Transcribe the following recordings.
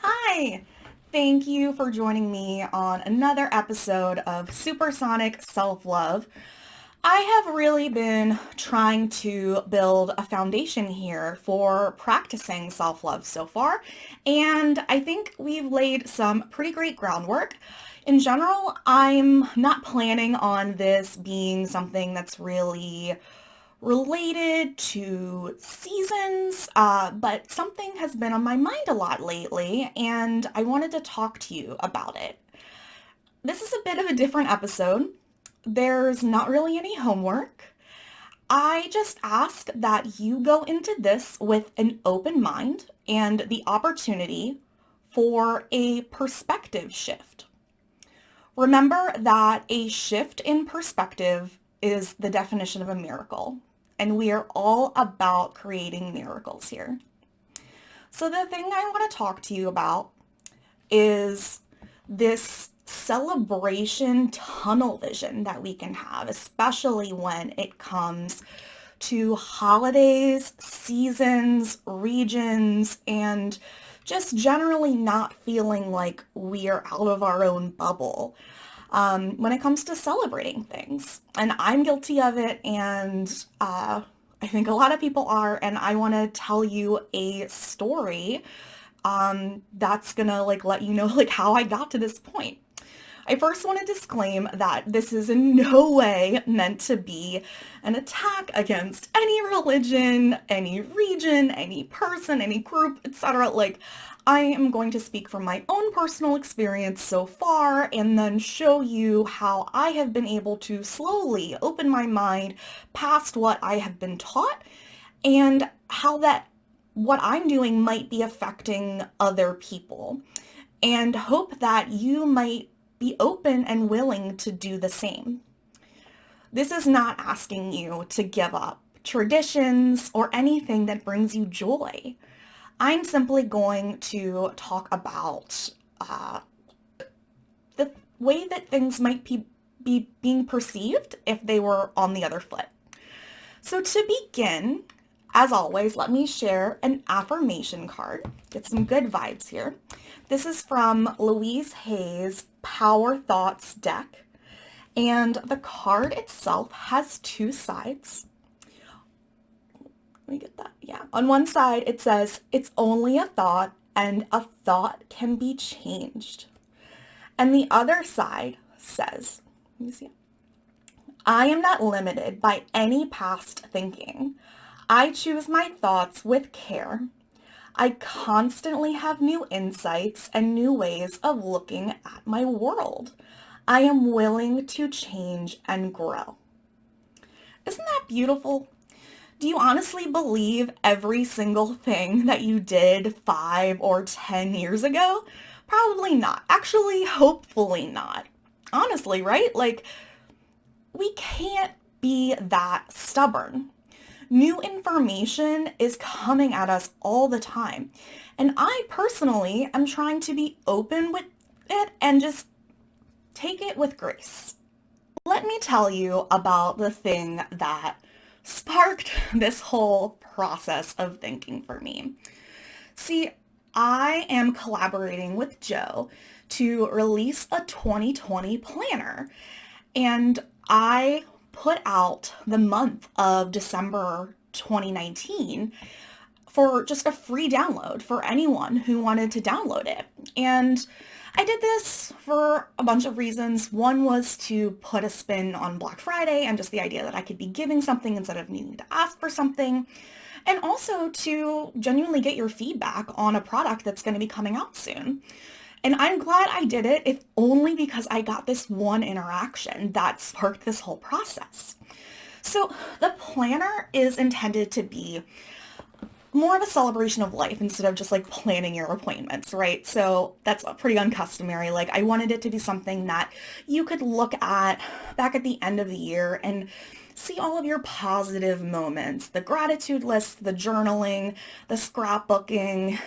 Hi! Thank you for joining me on another episode of Supersonic Self-Love. I have really been trying to build a foundation here for practicing self-love so far, and I think we've laid some pretty great groundwork. In general, I'm not planning on this being something that's really related to seasons, but something has been on my mind a lot lately, and I wanted to talk to you about it. This is a bit of a different episode. There's not really any homework. I just ask that you go into this with an open mind and the opportunity for a perspective shift. Remember that a shift in perspective is the definition of a miracle, and we are all about creating miracles here. So the thing I want to talk to you about is this celebration tunnel vision that we can have, especially when it comes to holidays, seasons, regions, and just generally not feeling like we are out of our own bubble when it comes to celebrating things. And I'm guilty of it, and I think a lot of people are, and I want to tell you a story that's gonna let you know how I got to this point. I first want to disclaim that this is in no way meant to be an attack against any religion, any region, any person, any group, etc. I am going to speak from my own personal experience so far and then show you how I have been able to slowly open my mind past what I have been taught and how that what I'm doing might be affecting other people, and hope that you might be open and willing to do the same. This is not asking you to give up traditions or anything that brings you joy. I'm simply going to talk about the way that things might be being perceived if they were on the other foot. So to begin, as always, let me share an affirmation card. Get some good vibes here. This is from Louise Hay's Power Thoughts deck, and the card itself has two sides. Let me get that. Yeah. On one side, it says, "It's only a thought, and a thought can be changed." And the other side says, let me see. "I am not limited by any past thinking. I choose my thoughts with care. I constantly have new insights and new ways of looking at my world. I am willing to change and grow." Isn't that beautiful? Do you honestly believe every single thing that you did 5 or 10 years ago? Probably not. Actually, hopefully not. Honestly, right? We can't be that stubborn. New information is coming at us all the time. And I personally am trying to be open with it and just take it with grace. Let me tell you about the thing that sparked this whole process of thinking for me. See, I am collaborating with Joe to release a 2020 planner, and I put out the month of December 2019 for just a free download for anyone who wanted to download it. And I did this for a bunch of reasons. One was to put a spin on Black Friday and just the idea that I could be giving something instead of needing to ask for something. And also to genuinely get your feedback on a product that's going to be coming out soon. And I'm glad I did it, if only because I got this one interaction that sparked this whole process. So the planner is intended to be more of a celebration of life instead of just planning your appointments, right? So that's pretty uncustomary. I wanted it to be something that you could look at back at the end of the year and see all of your positive moments, the gratitude lists, the journaling, the scrapbooking.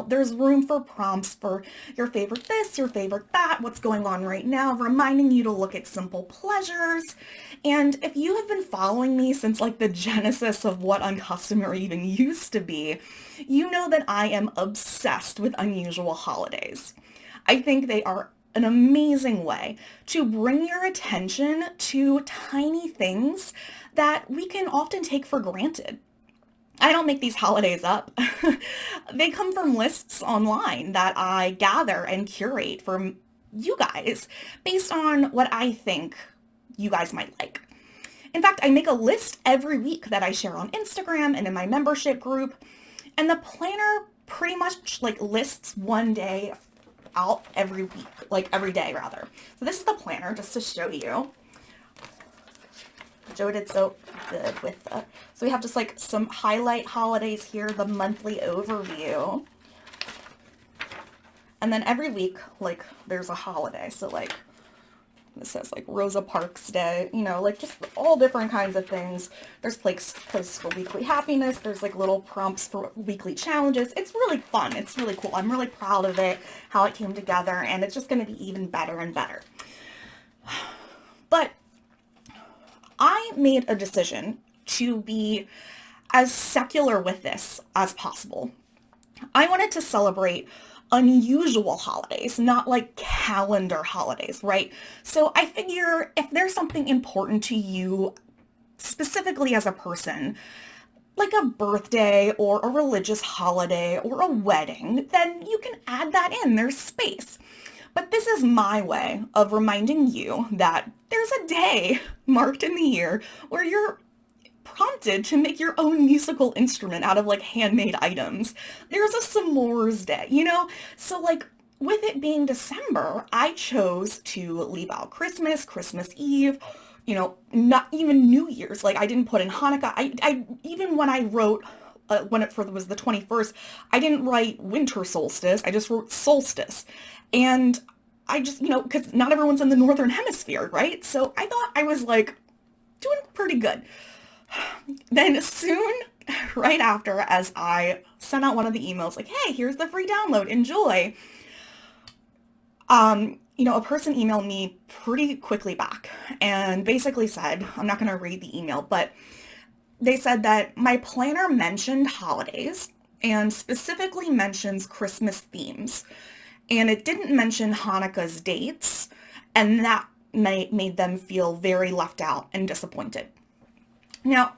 There's room for prompts for your favorite this, your favorite that, what's going on right now, reminding you to look at simple pleasures. And if you have been following me since like the genesis of what Uncustomary even used to be, you know that I am obsessed with unusual holidays. I think they are an amazing way to bring your attention to tiny things that we can often take for granted. I don't make these holidays up. They come from lists online that I gather and curate for you guys based on what I think you guys might like. In fact, I make a list every week that I share on Instagram and in my membership group, and the planner pretty much like lists one day out every week, like every day rather. So this is the planner just to show you. Joe did so good with the, so we have just like some highlight holidays here, the monthly overview. And then every week, like there's a holiday. So like this says like Rosa Parks Day, like just all different kinds of things. There's place for weekly happiness. There's like little prompts for weekly challenges. It's really fun. It's really cool. I'm really proud of it, how it came together, and it's just going to be even better and better. But I made a decision to be as secular with this as possible. I wanted to celebrate unusual holidays, not like calendar holidays, right? So I figure if there's something important to you specifically as a person, like a birthday or a religious holiday or a wedding, then you can add that in. There's space. But this is my way of reminding you that there's a day marked in the year where you're prompted to make your own musical instrument out of like handmade items. There's a s'mores day, So like with it being December, I chose to leave out Christmas Eve, not even New Year's. Like I didn't put in Hanukkah. I even when I wrote when it was the 21st, I didn't write winter solstice. I just wrote solstice. And I just, because not everyone's in the northern hemisphere, right? So I thought I was like doing pretty good. Then soon, right after, as I sent out one of the emails like, hey, here's the free download, enjoy. A person emailed me pretty quickly back and basically said, I'm not going to read the email, but they said that my planner mentioned holidays and specifically mentions Christmas themes. And it didn't mention Hanukkah's dates, and that made them feel very left out and disappointed. Now,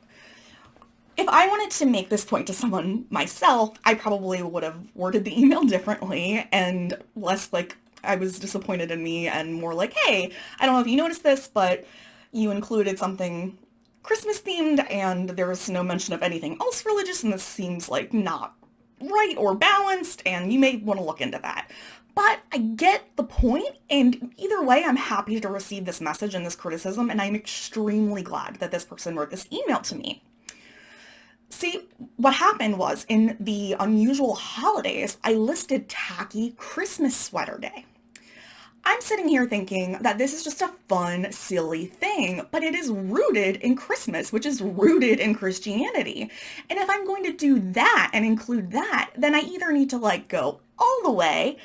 if I wanted to make this point to someone myself, I probably would have worded the email differently and less like I was disappointed in me and more like, hey, I don't know if you noticed this, but you included something Christmas themed and there was no mention of anything else religious, and this seems like not right or balanced, and you may want to look into that. But I get the point, and either way, I'm happy to receive this message and this criticism, and I'm extremely glad that this person wrote this email to me. See, what happened was, in the unusual holidays, I listed tacky Christmas sweater day. I'm sitting here thinking that this is just a fun, silly thing, but it is rooted in Christmas, which is rooted in Christianity. And if I'm going to do that and include that, then I either need to go all the way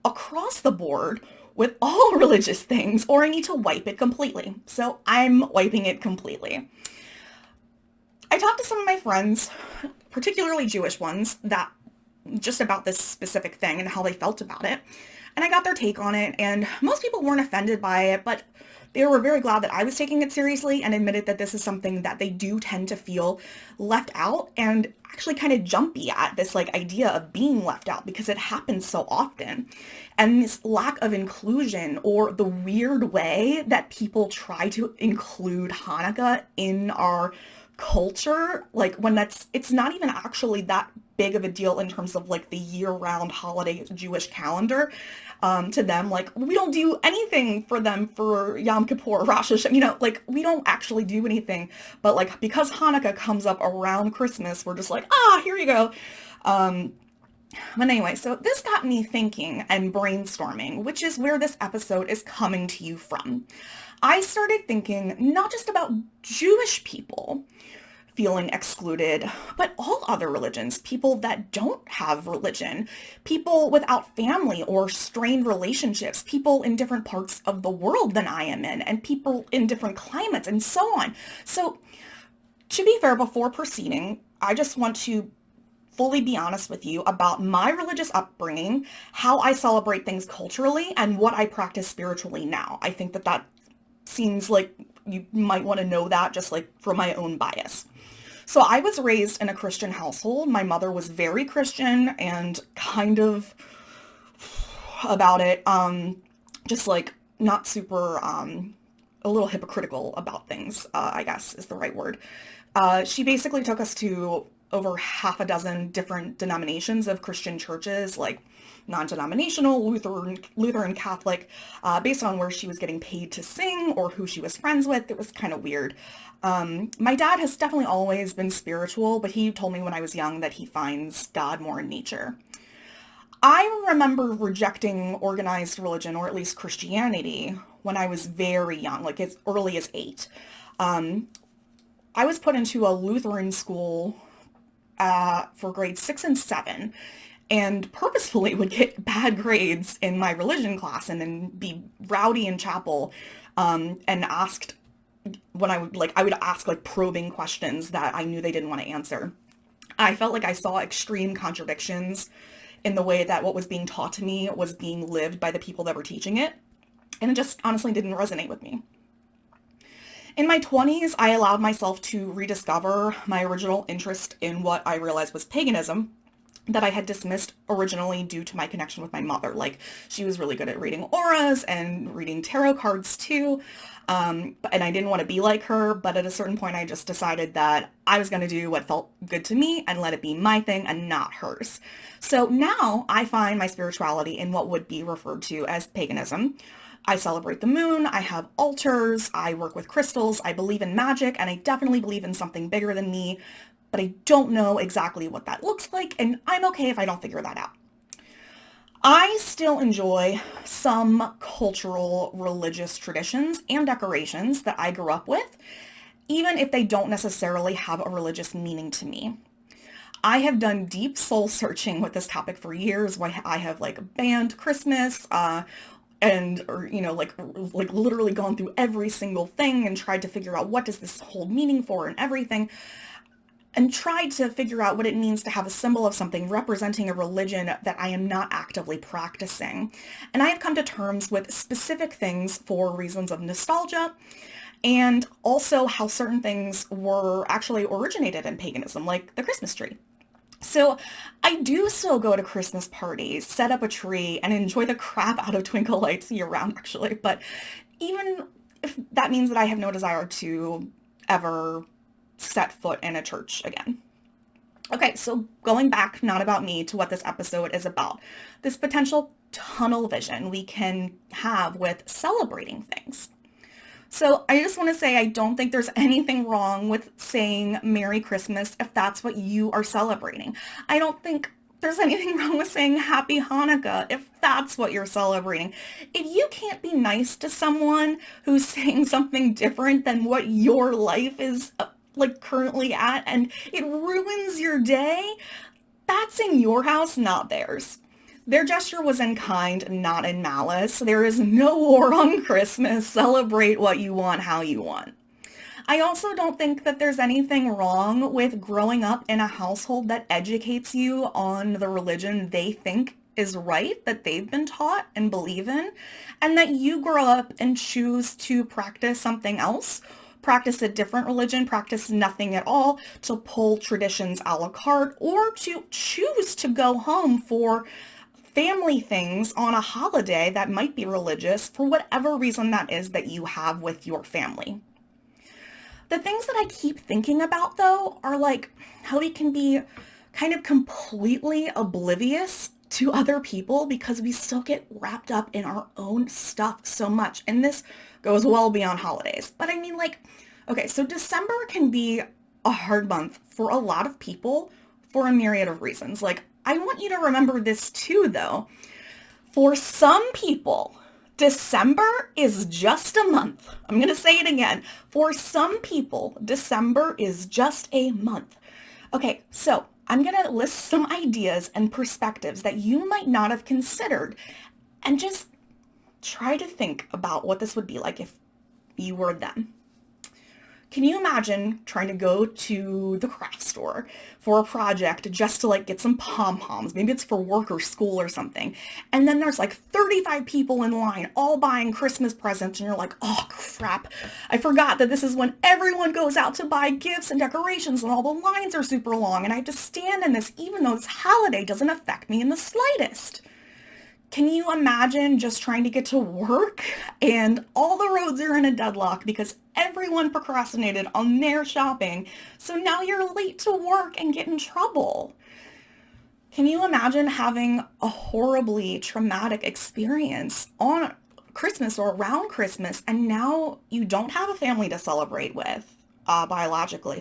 across the board with all religious things, or I need to wipe it completely. So I'm wiping it completely. I talked to some of my friends, particularly Jewish ones, that just about this specific thing and how they felt about it. And I got their take on it, and most people weren't offended by it, but they were very glad that I was taking it seriously and admitted that this is something that they do tend to feel left out and actually kind of jumpy at, this idea of being left out because it happens so often. And this lack of inclusion, or the weird way that people try to include Hanukkah in our culture, when it's not even actually that big of a deal in terms of the year-round holiday Jewish calendar. To them, we don't do anything for them for Yom Kippur, Rosh Hashanah, we don't actually do anything, but because Hanukkah comes up around Christmas, we're just here you go. But anyway, so this got me thinking and brainstorming, which is where this episode is coming to you from. I started thinking not just about Jewish people feeling excluded, but all other religions, people that don't have religion, people without family or strained relationships, people in different parts of the world than I am in, and people in different climates, and so on. So, to be fair, before proceeding, I just want to fully be honest with you about my religious upbringing, how I celebrate things culturally, and what I practice spiritually now. I think that that seems like you might want to know that just like from my own bias. So I was raised in a Christian household. My mother was very Christian and kind of about it, just like not super, a little hypocritical about things, I guess is the right word. She basically took us to over half a dozen different denominations of Christian churches, like non-denominational, Lutheran, Catholic, based on where she was getting paid to sing or who she was friends with. It was kind of weird. My dad has definitely always been spiritual, but he told me when I was young that he finds God more in nature. I remember rejecting organized religion, or at least Christianity, when I was very young, like as early as 8. Um, I was put into a Lutheran school for grades 6 and 7, and purposefully would get bad grades in my religion class and then be rowdy in chapel, and asked when I would ask like probing questions that I knew they didn't want to answer. I felt like I saw extreme contradictions in the way that what was being taught to me was being lived by the people that were teaching it, and it just honestly didn't resonate with me. In my 20s, I allowed myself to rediscover my original interest in what I realized was paganism that I had dismissed originally due to my connection with my mother. Like, she was really good at reading auras and reading tarot cards too. And I didn't want to be like her, but at a certain point I just decided that I was going to do what felt good to me and let it be my thing and not hers. So now I find my spirituality in what would be referred to as paganism. I celebrate the moon, I have altars, I work with crystals, I believe in magic, and I definitely believe in something bigger than me, but I don't know exactly what that looks like, and I'm okay if I don't figure that out. I still enjoy some cultural religious traditions and decorations that I grew up with, even if they don't necessarily have a religious meaning to me. I have done deep soul searching with this topic for years. Why I have like banned Christmas, and or like literally gone through every single thing and tried to figure out what does this hold meaning for and everything, and tried to figure out what it means to have a symbol of something representing a religion that I am not actively practicing. And I have come to terms with specific things for reasons of nostalgia, and also how certain things were actually originated in paganism, like the Christmas tree. So I do still go to Christmas parties, set up a tree, and enjoy the crap out of twinkle lights year round, actually. But even if that means that I have no desire to ever set foot in a church again. Okay, so going back, not about me, to what this episode is about. This potential tunnel vision we can have with celebrating things. So I just want to say I don't think there's anything wrong with saying Merry Christmas if that's what you are celebrating. I don't think there's anything wrong with saying Happy Hanukkah if that's what you're celebrating. If you can't be nice to someone who's saying something different than what your life is like currently at, and it ruins your day, that's in your house, not theirs. Their gesture was in kind, not in malice. There is no war on Christmas. Celebrate what you want, how you want. I also don't think that there's anything wrong with growing up in a household that educates you on the religion they think is right, that they've been taught and believe in, and that you grow up and choose to practice something else, practice a different religion, practice nothing at all, to pull traditions a la carte, or to choose to go home for family things on a holiday that might be religious for whatever reason that is that you have with your family. The things that I keep thinking about though are like how we can be kind of completely oblivious to other people because we still get wrapped up in our own stuff so much. And this goes well beyond holidays. But I mean, like, okay, so December can be a hard month for a lot of people for a myriad of reasons. Like, I want you to remember this too, though. For some people, December is just a month. I'm going to say it again. For some people, December is just a month. Okay, so I'm going to list some ideas and perspectives that you might not have considered, and just try to think about what this would be like if you were them. Can you imagine trying to go to the craft store for a project just to like get some pom-poms? Maybe it's for work or school or something. And then there's like 35 people in line all buying Christmas presents and you're like, oh crap, I forgot that this is when everyone goes out to buy gifts and decorations and all the lines are super long and I have to stand in this even though this holiday doesn't affect me in the slightest. Can you imagine just trying to get to work and all the roads are in a deadlock because everyone procrastinated on their shopping, so now you're late to work and get in trouble? Can you imagine having a horribly traumatic experience on Christmas or around Christmas and now you don't have a family to celebrate with? Biological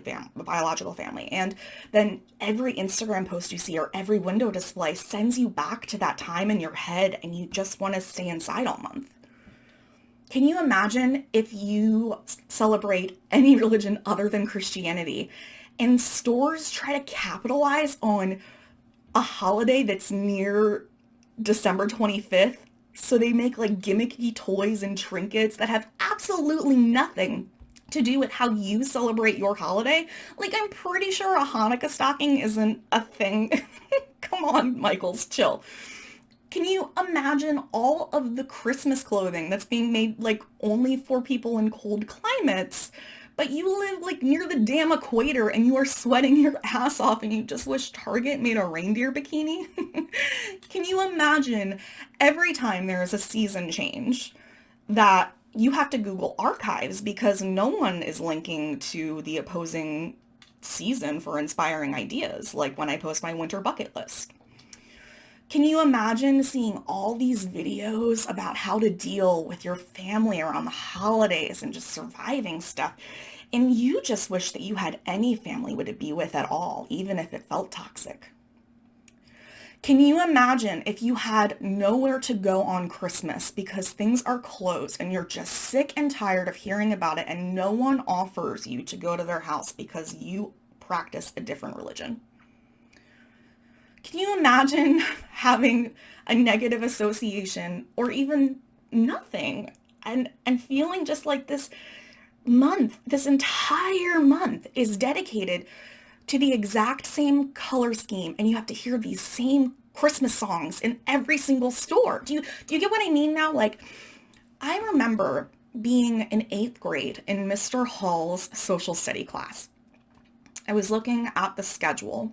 family. And then every Instagram post you see or every window display sends you back to that time in your head and you just want to stay inside all month. Can you imagine if you celebrate any religion other than Christianity and stores try to capitalize on a holiday that's near December 25th? So they make like gimmicky toys and trinkets that have absolutely nothing to do with how you celebrate your holiday. Like, I'm pretty sure a Hanukkah stocking isn't a thing. Come on, Michaels, chill. Can you imagine all of the Christmas clothing that's being made like only for people in cold climates, but you live like near the damn equator and you are sweating your ass off and you just wish Target made a reindeer bikini? Can you imagine every time there is a season change that you have to Google archives because no one is linking to the opposing season for inspiring ideas, like when I post my winter bucket list? Can you imagine seeing all these videos about how to deal with your family around the holidays and just surviving stuff, and you just wish that you had any family to be with at all, even if it felt toxic? Can you imagine if you had nowhere to go on Christmas because things are closed and you're just sick and tired of hearing about it and no one offers you to go to their house because you practice a different religion? Can you imagine having a negative association or even nothing and feeling just like this month, this entire month is dedicated to the exact same color scheme and you have to hear these same Christmas songs in every single store? Do you get what I mean now? Like, I remember being in 8th grade in Mr. Hall's social study class. I was looking at the schedule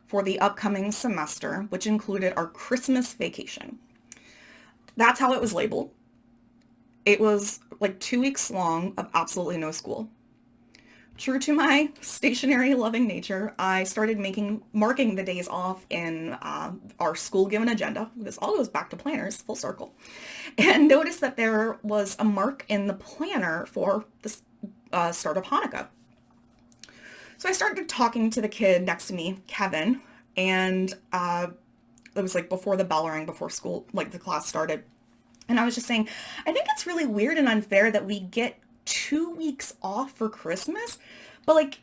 for the upcoming semester, which included our Christmas vacation. That's how it was labeled. It was like 2 weeks long of absolutely no school. True to my stationary loving nature, I started marking the days off in our school given agenda. This all goes back to planners, full circle. And noticed that there was a mark in the planner for the start of Hanukkah. So I started talking to the kid next to me, Kevin, and it was like before the bell rang, before school, like the class started. And I was just saying, I think it's really weird and unfair that we get 2 weeks off for Christmas, but like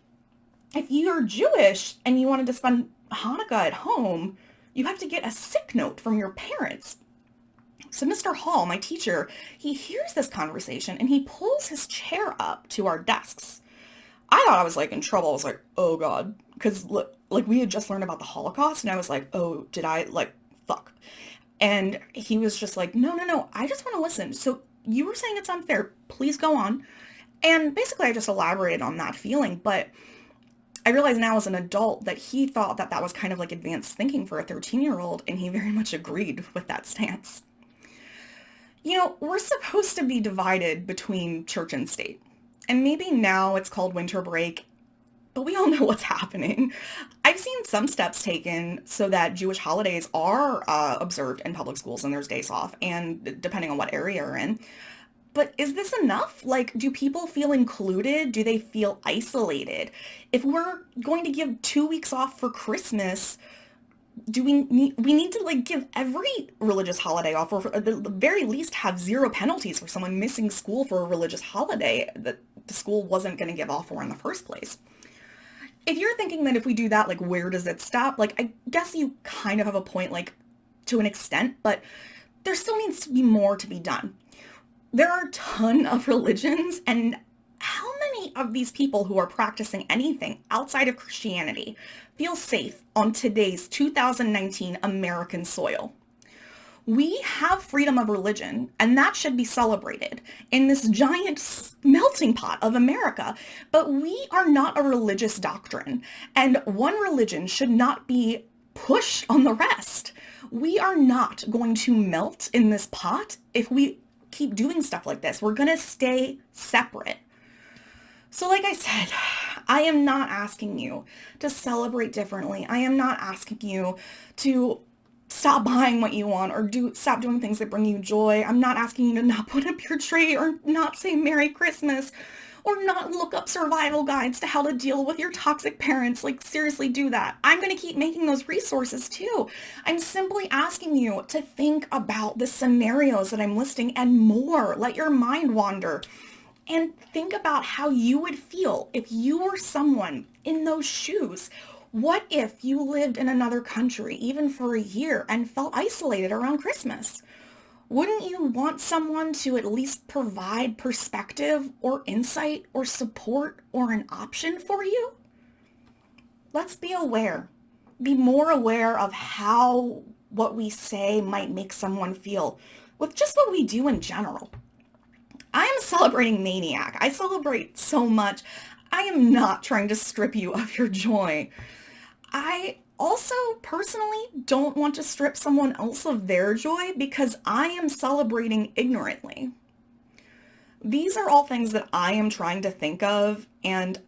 if you're Jewish and you wanted to spend Hanukkah at home, you have to get a sick note from your parents. So Mr. Hall, my teacher, he hears this conversation and he pulls his chair up to our desks. I thought I was like in trouble. I was like, oh God, because like we had just learned about the Holocaust and I was like, oh, did I like fuck? And he was just like, no, I just want to listen. So you were saying it's unfair. Please go on. And basically I just elaborated on that feeling, but I realize now as an adult that he thought that that was kind of like advanced thinking for a 13-year-old, and he very much agreed with that stance. You know, we're supposed to be divided between church and state. And maybe now it's called winter break, but we all know what's happening. I've seen some steps taken so that Jewish holidays are observed in public schools and there's days off, and depending on what area you're in. But is this enough? Like, do people feel included? Do they feel isolated? If we're going to give 2 weeks off for Christmas, we need to like give every religious holiday off, or at the very least have zero penalties for someone missing school for a religious holiday that the school wasn't going to give off for in the first place. If you're thinking that if we do that, like, where does it stop? Like, I guess you kind of have a point, like, to an extent, but there still needs to be more to be done. There are a ton of religions, and how many of these people who are practicing anything outside of Christianity feel safe on today's 2019 American soil? We have freedom of religion, and that should be celebrated in this giant melting pot of America. But we are not a religious doctrine, and one religion should not be pushed on the rest. We are not going to melt in this pot if we keep doing stuff like this. We're going to stay separate. So like I said, I am not asking you to celebrate differently. I am not asking you to stop buying what you want or stop doing things that bring you joy. I'm not asking you to not put up your tree or not say Merry Christmas or not look up survival guides to how to deal with your toxic parents. Like, seriously, do that. I'm going to keep making those resources too. I'm simply asking you to think about the scenarios that I'm listing and more. Let your mind wander and think about how you would feel if you were someone in those shoes. What if you lived in another country, even for a year, and felt isolated around Christmas? Wouldn't you want someone to at least provide perspective or insight or support or an option for you? Let's be aware. Be more aware of how what we say might make someone feel with just what we do in general. I am celebrating Maniac. I celebrate so much. I am not trying to strip you of your joy. I also personally don't want to strip someone else of their joy because I am celebrating ignorantly. These are all things that I am trying to think of and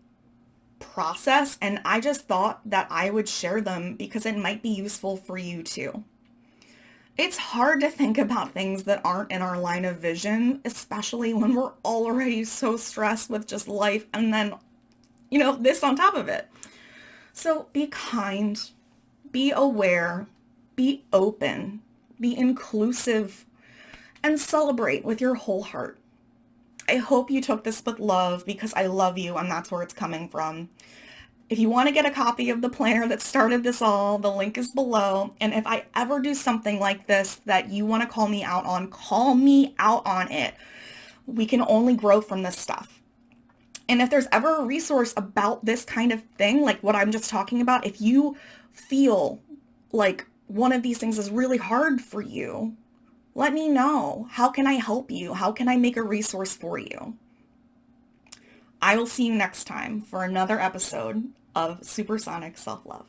process, and I just thought that I would share them because it might be useful for you too. It's hard to think about things that aren't in our line of vision, especially when we're already so stressed with just life and then, this on top of it. So be kind, be aware, be open, be inclusive, and celebrate with your whole heart. I hope you took this with love because I love you and that's where it's coming from. If you want to get a copy of the planner that started this all, the link is below. And if I ever do something like this that you want to call me out on it. We can only grow from this stuff. And if there's ever a resource about this kind of thing, like what I'm just talking about, if you feel like one of these things is really hard for you, let me know. How can I help you? How can I make a resource for you? I will see you next time for another episode of Supersonic Self-Love.